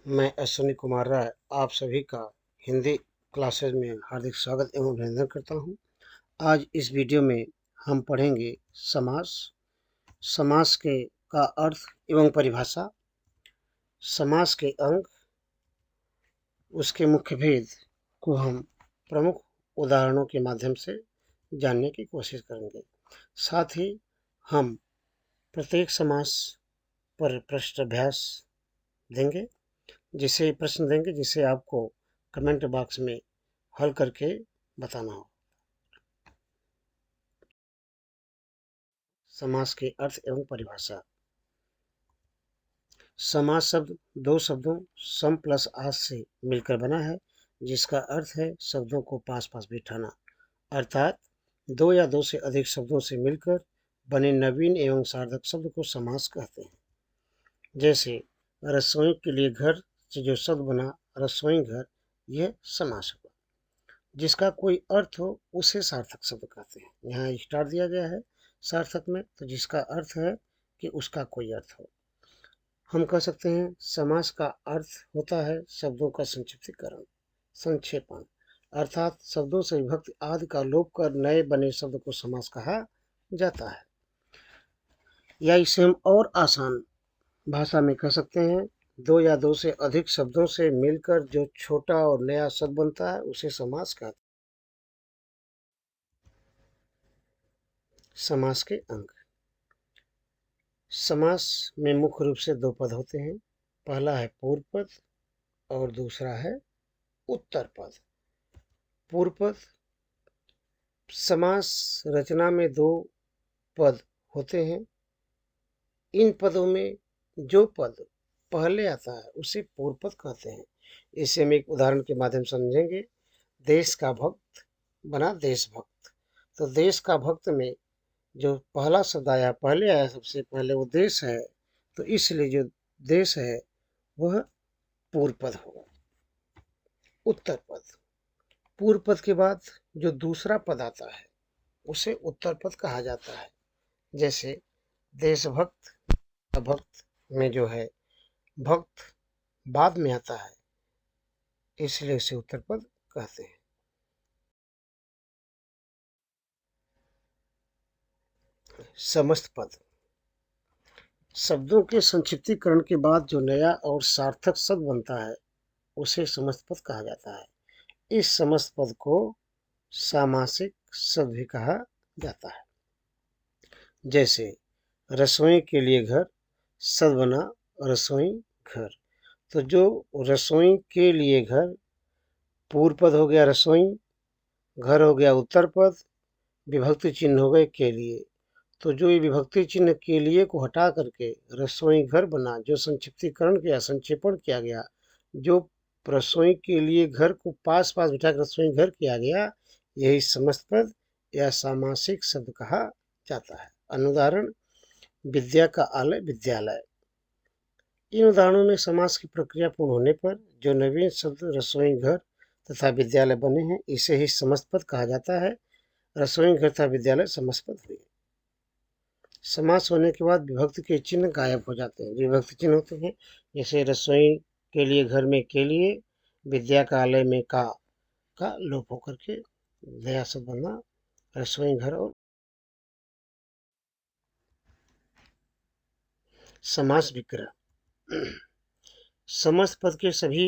मैं अश्विनी कुमार राय आप सभी का हिंदी क्लासेस में हार्दिक स्वागत एवं अभिनंदन करता हूं। आज इस वीडियो में हम पढ़ेंगे समास, समास के का अर्थ एवं परिभाषा, समास के अंग, उसके मुख्य भेद को हम प्रमुख उदाहरणों के माध्यम से जानने की कोशिश करेंगे। साथ ही हम प्रत्येक समास पर प्रश्न अभ्यास देंगे, प्रश्न देंगे जिसे आपको कमेंट बॉक्स में हल करके बताना हो। समास के अर्थ एवं परिभाषा। समास शब्द दो शब्दों सम प्लस आस से मिलकर बना है, जिसका अर्थ है शब्दों को पास पास बिठाना, अर्थात दो या दो से अधिक शब्दों से मिलकर बने नवीन एवं सार्थक शब्द को समास कहते हैं। जैसे रसोई के लिए घर से जो शब्द बना रसोई घर, यह समास हुआ। जिसका कोई अर्थ हो उसे सार्थक शब्द कहते हैं। यहाँ स्टार दिया गया है सार्थक में, तो जिसका अर्थ है कि उसका कोई अर्थ हो। हम कह सकते हैं समास का अर्थ होता है शब्दों का संक्षिप्तीकरण, संक्षेपण, अर्थात शब्दों से विभक्त आदि का लोप कर नए बने शब्द को समास कहा जाता है। या इसे हम और आसान भाषा में कह सकते हैं, दो या दो से अधिक शब्दों से मिलकर जो छोटा और नया शब्द बनता है उसे समास कहते हैं। समास के अंग। समास में मुख्य रूप से दो पद होते हैं। पहला है पूर्व पद और दूसरा है उत्तर पद। पूर्व पद। समास रचना में दो पद होते हैं। इन पदों में जो पद पहले आता है उसे पूर्व पद कहते हैं। इसे हम एक उदाहरण के माध्यम से समझेंगे। देश का भक्त बना देशभक्त। तो देश का भक्त में जो पहला शब्द आया, पहले आया, सबसे पहले वो देश है, तो इसलिए जो देश है वह पूर्व पद होगा। उत्तर पद। पूर्व पद के बाद जो दूसरा पद आता है उसे उत्तर पद कहा जाता है। जैसे देशभक्त, भक्त में जो है भक्त बाद में आता है, इसलिए इसे उत्तर पद कहते हैं। समस्त पद। शब्दों के संक्षिप्तीकरण के बाद जो नया और सार्थक शब्द बनता है उसे समस्त पद कहा जाता है। इस समस्त पद को सामासिक शब्द भी कहा जाता है। जैसे रसोई के लिए घर, शब्द बना रसोई घर। तो जो रसोई के लिए घर, पूर्व पद हो गया रसोई, घर हो गया उत्तर पद, विभक्ति चिन्ह हो गए के लिए। तो जो ये विभक्ति चिन्ह के लिए को हटा करके रसोई घर बना, जो संक्षिप्तीकरण किया, संक्षेपण किया गया, जो रसोई के लिए घर को पास पास बिठा कर रसोई घर किया गया, यही समस्त पद या सामासिक शब्द कहा जाता है। अनुदाहरण विद्या का आलय विद्यालय। इन उदाहरणों में समास की प्रक्रिया पूर्ण होने पर जो नवीन शब्द रसोई घर तथा विद्यालय बने हैं, इसे ही समस्त पद कहा जाता है। रसोई घर तथा विद्यालय समस्त पद हुए। समास होने के बाद विभक्ति के चिन्ह गायब हो जाते हैं। विभक्ति चिन्ह होते हैं जैसे रसोई के लिए घर में के लिए, विद्या का आलय में का लोप होकर के नया शब्द बना रसोई घर। और समास विग्रह। समस्त पद के सभी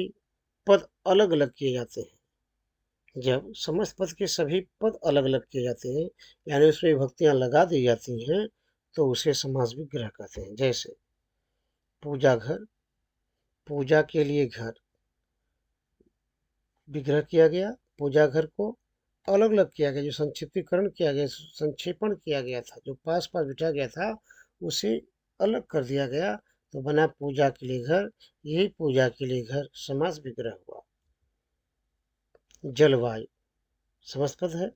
पद अलग अलग किए जाते हैं। जब समस्त पद के सभी पद अलग अलग किए जाते हैं, यानी उसमें विभक्तियां लगा दी जाती हैं, तो उसे समास विग्रह कहते हैं। जैसे पूजा घर, पूजा के लिए घर, विग्रह किया गया। पूजा घर को अलग अलग किया गया, जो संक्षिप्तीकरण किया गया, संक्षेपण किया गया था, जो पास पास बिठा गया था, उसे अलग कर दिया गया, तो बना पूजा के लिए घर। यही पूजा के लिए घर समास विग्रह हुआ। जलवायु समस्त पद है,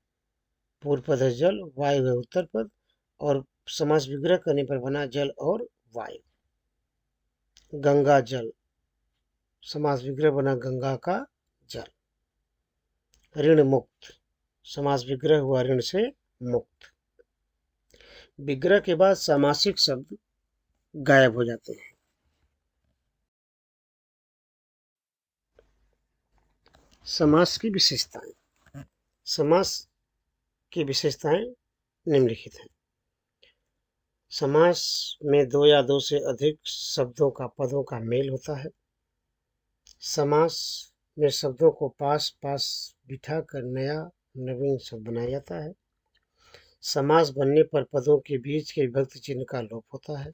पूर्व पद है जल, वायु है उत्तर पद, और समास विग्रह करने पर बना जल और वायु। गंगा जल, समास विग्रह बना गंगा का जल। ऋण मुक्त, समास विग्रह हुआ ऋण से मुक्त। विग्रह के बाद सामासिक शब्द गायब हो जाते हैं। समास की विशेषताएं। समास की विशेषताएं निम्नलिखित हैं। समास में दो या दो से अधिक शब्दों का पदों का मेल होता है। समास में शब्दों को पास पास बिठा कर नया नवीन शब्द बनाया जाता है। समास बनने पर पदों के बीच के विभक्ति चिन्ह का लोप होता है।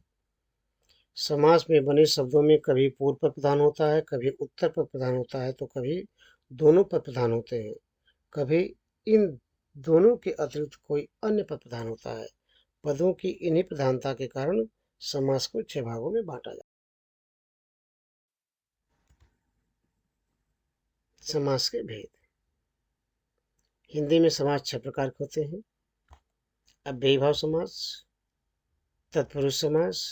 समास में बने शब्दों में कभी पूर्व पद प्रधान होता है, कभी उत्तर पद प्रधान होता है, तो कभी दोनों पद प्रधान होते हैं। कभी इन दोनों के अतिरिक्त कोई अन्य पद प्रधान होता है। पदों की इन्हीं प्रधानता के कारण समास को 6 भागों में बांटा जाता है। समास के भेद। हिंदी में समास 6 प्रकार के होते हैं। अव्ययीभाव समास, तत्पुरुष समास,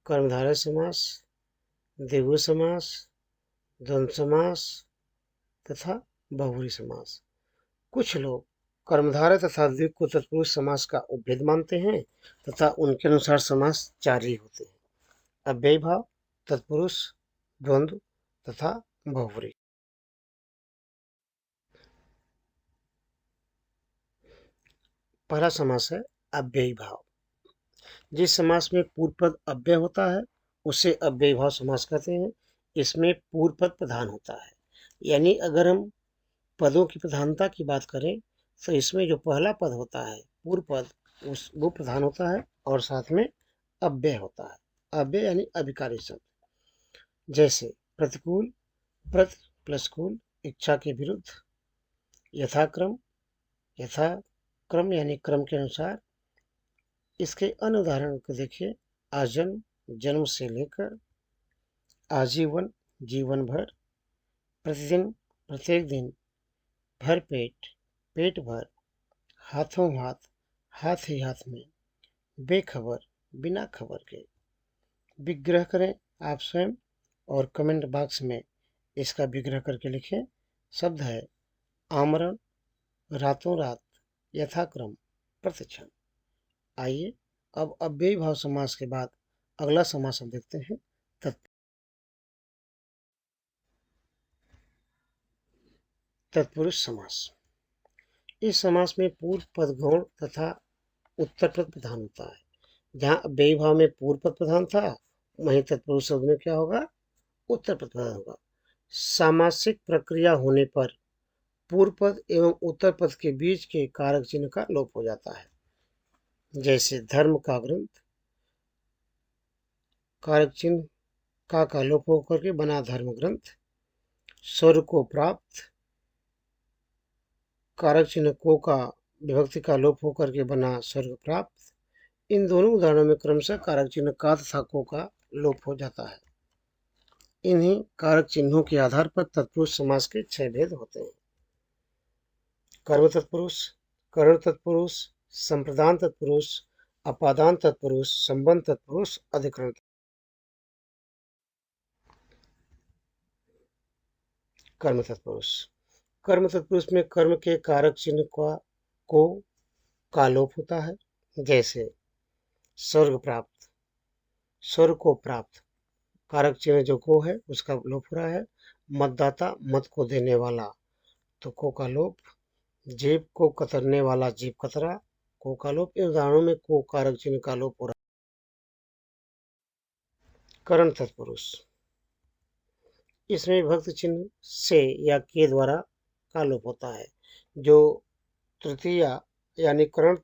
कर्मधारय समास, द्विगु समास, द्वंद्व समास तथा बहुव्रीहि समास। कुछ लोग कर्मधारय तथा द्विगु को तत्पुरुष समास का उपभेद मानते हैं तथा उनके अनुसार समास 4 ही होते हैं: अव्ययीभाव, तत्पुरुष, द्वंद्व तथा बहुव्रीहि। पहला समास है अव्ययीभाव। जिस समास में पूर्व पद अव्यय होता है उसे अव्ययीभाव समास कहते हैं। इसमें पूर्व पद प्रधान होता है, यानी अगर हम पदों की प्रधानता की बात करें तो इसमें जो पहला पद होता है पूर्व पद वो प्रधान होता है और साथ में अव्यय होता है। अव्यय यानी अभिकारी शब्द, जैसे प्रतिकूल, प्रत प्लस कूल, इच्छा के विरुद्ध, यथाक्रम, यथाक्रम यानी क्रम के अनुसार। इसके अन्य उदाहरण को देखिए: आजन्म, जन्म से लेकर, आजीवन, जीवन भर, प्रतिदिन, प्रत्येक दिन, भर पेट, पेट भर, हाथों हाथ, हाथ ही हाथ में, बेखबर, बिना खबर के। विग्रह करें आप स्वयं और कमेंट बॉक्स में इसका विग्रह करके लिखें। शब्द है आमरण, रातों रात, यथाक्रम, प्रतिक्षण। आइए अब अव्ययीभाव समास के बाद अगला समास हम देखते हैं, तत्पुरुष समास। इस समास में पूर्व पद गौण तथा उत्तर पद प्रधान होता है। जहाँ अव्ययीभाव में पूर्व पद प्रधान था, वहीं तत्पुरुष शब्द में क्या होगा? उत्तर पद प्रधान होगा। सामासिक प्रक्रिया होने पर पूर्व पद एवं उत्तर पद के बीच के कारक चिन्ह का लोप हो जाता है। जैसे धर्म का ग्रंथ, कारक चिन्ह का लोप होकर के बना धर्म ग्रंथ। स्वर्ग को प्राप्त, कारक चिन्ह को का विभक्ति का लोप होकर के बना स्वर्ग प्राप्त। इन दोनों उदाहरणों में क्रमशः कारक चिन्ह का तथा को का लोप हो जाता है। इन्हीं कारक चिन्हों के आधार पर तत्पुरुष समास के 6 भेद होते हैं: कर्म तत्पुरुष, करण तत्पुरुष, संप्रदान तत्पुरुष, अपादान तत्पुरुष, संबंध तत्पुरुष, अधिकरण। कर्म तत्पुरुष। कर्म तत्पुरुष में कर्म के कारक चिन्ह का लोप होता है। जैसे स्वर्ग प्राप्त, स्वर्ग को प्राप्त, कारक चिन्ह जो को है उसका लोप हो रहा है। मतदाता, मत को देने वाला, तो को का लोप। जेब को कतरने वाला, जेब कतरा, को का लोप। इन उदाहरणों में को कारक चिन्ह का लोप हो रहा है। करण तत्पुरुष। इसमें विभक्ति चिन्ह से या के द्वारा का लोप होता है। जो तृतीय यानी करण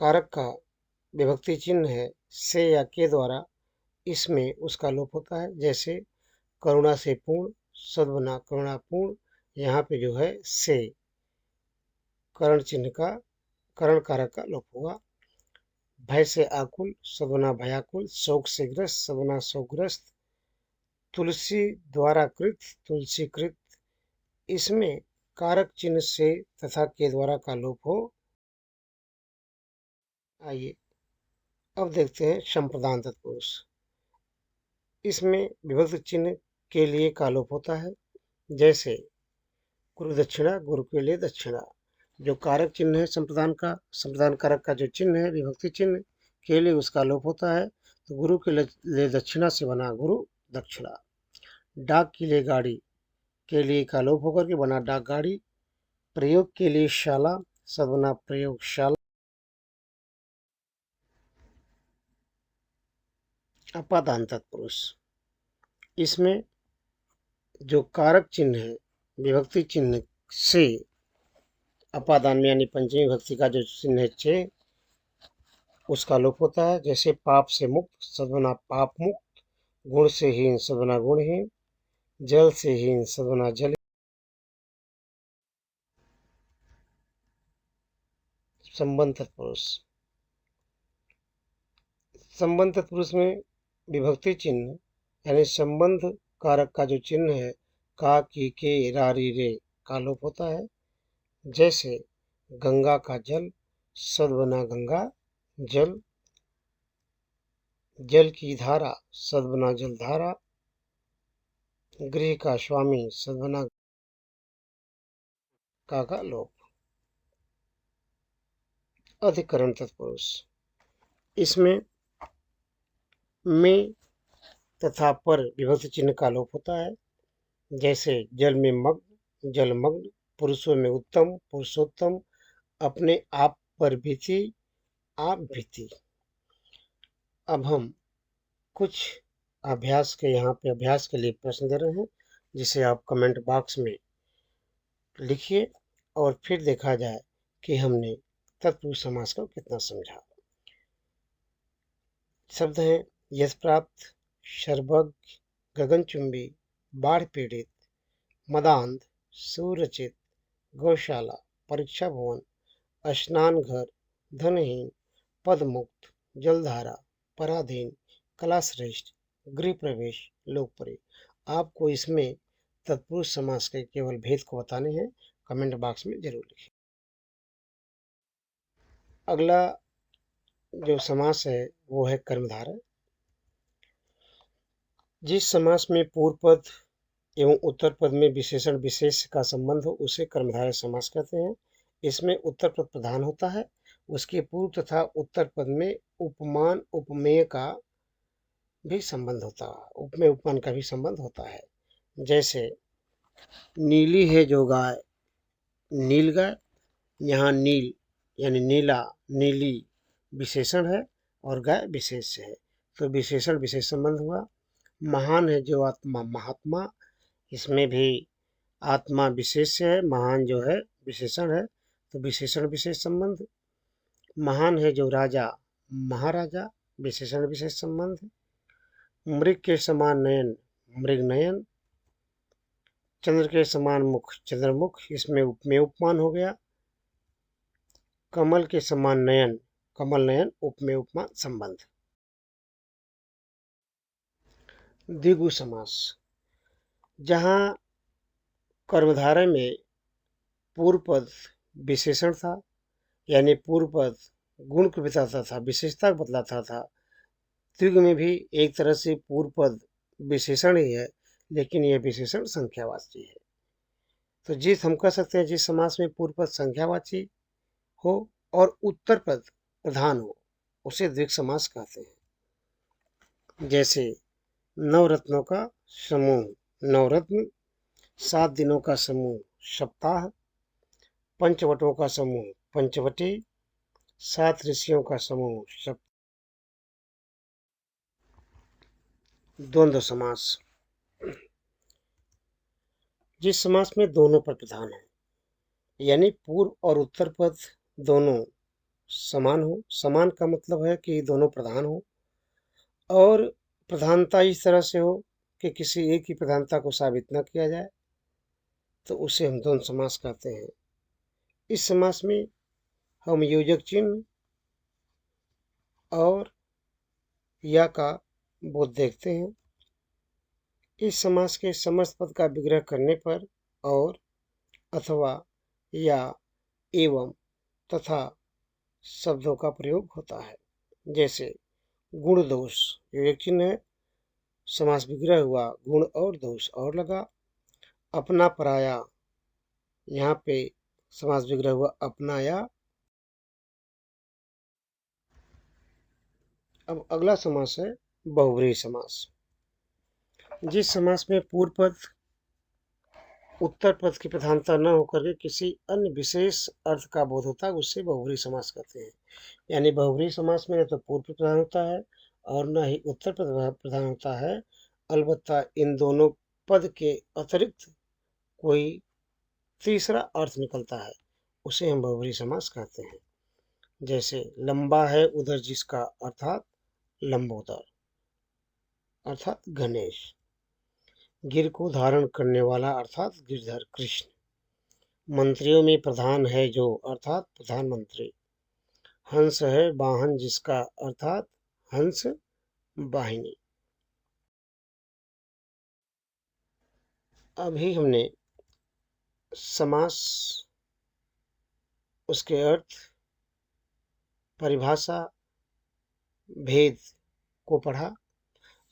कारक का विभक्ति चिन्ह है से या के द्वारा, इसमें उसका लोप होता है। जैसे करुणा से पूर्ण, सद्भावना करुणापूर्ण, यहाँ पे जो है से करण चिन्ह का, करण कारक का लोप हुआ। भय से आकुल, सद्भावना भयाकुल, शोक से ग्रस्त, सद्भावना शोकग्रस्त। तुलसी द्वारा कृत, तुलसी कृत, इसमें कारक चिन्ह से तथा के द्वारा का लोप हो। आइए अब देखते हैं संप्रदान तत्पुरुष। इसमें विभक्ति चिन्ह के लिए का लोप होता है। जैसे गुरु दक्षिणा, गुरु के लिए दक्षिणा। जो कारक चिन्ह है संप्रदान का, संप्रदान कारक का जो चिन्ह है विभक्ति चिन्ह के लिए, उसका लोप होता है। तो गुरु के लिए दक्षिणा से बना गुरु दक्षिणा। डाक के लिए गाड़ी, के लिए का लोप होकर के बना डाक गाड़ी। प्रयोग के लिए शाला, सद बना प्रयोगशाला। अपादान तत्पुरुष, इसमें जो कारक चिन्ह है विभक्ति चिन्ह से अपादान में यानी पंचमी विभक्ति का जो चिन्ह है चे, उसका लोप होता है। जैसे पाप से मुक्त, सद बना पाप मुक्त। गुण से हीन, सद बना गुणहीन। जल से हीन, सद बना जल। संबंध तत्पुरुष, संबंध तत्पुरुष में विभक्ति चिन्ह यानी संबंध कारक का जो चिन्ह है का, की, के, रा, री, रे का लोप होता है। जैसे गंगा का जल, सद बना गंगा जल। जल की धारा, सद बना जल धारा। गृह का स्वामी, सद बना का लोप। अधिकरण तत्पुरुष, इसमें में तथा पर विभक्ति चिन्ह का लोप होता है। जैसे जल में मग्न, जलमग्न। पुरुषों में उत्तम, पुरुषोत्तम। अपने आप पर भी थी, आप भी थी। अब हम कुछ अभ्यास के यहाँ पे अभ्यास के लिए प्रश्न दे रहे हैं, जिसे आप कमेंट बॉक्स में लिखिए और फिर देखा जाए कि हमने तत्पुरुष समास को कितना समझा। शब्द हैं यश प्राप्त, शर्वज्ञ, गगनचुंबी, बाढ़ पीड़ित, मदांध, सुरचित, गौशाला, परीक्षा भवन, स्नान घर, धनहीन, पदमुक्त, जलधारा, पराधीन, कलाश्रेष्ठ, गृह प्रवेश, लोकप्रिय। आपको इसमें तत्पुरुष समास के केवल भेद को बताने हैं। कमेंट बॉक्स में जरूर लिखिए। अगला जो समास है वो है कर्मधारय। जिस समास में पूर्व पद एवं उत्तर पद में विशेषण विशेष का संबंध हो उसे कर्मधारय समास कहते हैं। इसमें उत्तर पद प्रधान होता है, उसके पूर्व तथा उत्तर पद में उपमान उपमेय का भी संबंध होता है, उपमेय उपमान का भी संबंध होता है। जैसे नीली है जो गाय, नील गाय। यहाँ नील यानी नीला, नीली विशेषण है और गाय विशेष है, तो विशेषण विशेष संबंध हुआ। महान है जो आत्मा, महात्मा। इसमें भी आत्मा विशेष है, महान जो है विशेषण है, तो विशेषण विशेष संबंध। महान है जो राजा, महाराजा। विशेषण विशेष संबंध। मृग के समान नयन, मृग नयन। चंद्र के समान मुख, चंद्रमुख। इसमें उपमेय उपमान हो गया। कमल के समान नयन, कमल नयन। उपमेय उपमान संबंध। द्विगु समास, जहाँ कर्मधारय में पूर्व पद विशेषण था, यानी पूर्व पद गुण को बताता था, विशेषता को बतलाता था। द्विगु में भी एक तरह से पूर्व पद विशेषण ही है, लेकिन यह विशेषण संख्यावाची है। तो जिस हम कह सकते हैं जिस समास में पूर्व पद संख्यावाची हो और उत्तर पद प्रधान हो उसे द्विग समास कहते हैं। जैसे नवरत्नों का समूह, नवरत्न। 7 दिनों का समूह, सप्ताह। पंचवटों का समूह, पंचवटी। 7 ऋषियों का समूह, सप्ताह। द्वंद्व समास, जिस समास में दोनों पद प्रधान हो, यानी पूर्व और उत्तर पद दोनों समान हो। समान का मतलब है कि दोनों प्रधान हो और प्रधानता इस तरह से हो कि किसी एक की प्रधानता को साबित न किया जाए, तो उसे हम द्वंद्व समास कहते हैं। इस समास में हम योजक चिन्ह और या का बोध देखते हैं। इस समास के समस्त पद का विग्रह करने पर और, अथवा, या, एवं, तथा शब्दों का प्रयोग होता है। जैसे गुण दोष योजक चिन्ह है, समास विग्रह हुआ, गुण और दोष और लगा। अपना पराया, यहाँ पे समास विग्रह हुआ अपनाया। अब अगला समास है बहुव्रीहि समास। जिस समास में पूर्व पद उत्तर पद की प्रधानता न होकर के किसी अन्य विशेष अर्थ का बोध होता है, उससे बहुब्रीहि समास कहते हैं। यानी बहुब्रीहि समास में न तो पूर्व पद प्रधान होता है और न ही उत्तर पद प्रधान होता है, अलबत्ता इन दोनों पद के अतिरिक्त कोई तीसरा अर्थ निकलता है, उसे हम बहुब्रीहि समास कहते हैं। जैसे लंबा है उधर जिसका, अर्थात लंबोदर, अर्थात गणेश। गिर को धारण करने वाला, अर्थात गिरधर कृष्ण। मंत्रियों में प्रधान है जो, अर्थात प्रधानमंत्री। हंस है वाहन जिसका, अर्थात हंस वाहिनी। अभी हमने समास, उसके अर्थ, परिभाषा, भेद को पढ़ा।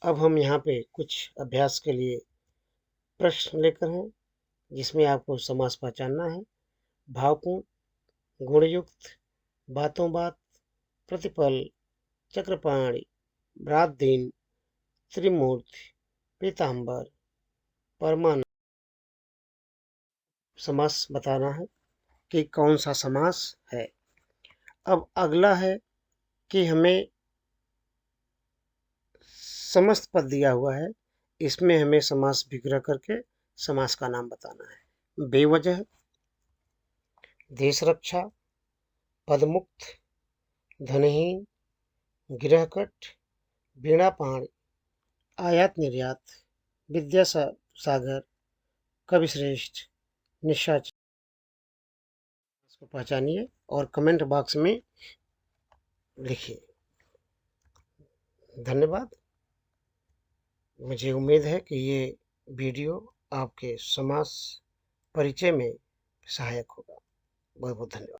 अब हम यहाँ पे कुछ अभ्यास के लिए प्रश्न लेकर हैं, जिसमें आपको समास पहचानना है। भावपूर्ण, गुणयुक्त, बातों बात, प्रतिपल, चक्रपाणि, भ्रातदीन, त्रिमूर्ति, पीताम्बर, परमानंद समास बताना है कि कौन सा समास है। अब अगला है कि हमें समस्त पद दिया हुआ है, इसमें हमें समास विग्रह करके समास का नाम बताना है। बेवजह, देश रक्षा, पदमुक्त, धनहीन, गृहकट, वीणापाणी, आयात निर्यात, विद्यासागर, कविश्रेष्ठ, निशाचर। इसको पहचानिए और कमेंट बॉक्स में लिखिए। धन्यवाद। मुझे उम्मीद है कि ये वीडियो आपके समास परिचय में सहायक होगा। बहुत बहुत धन्यवाद।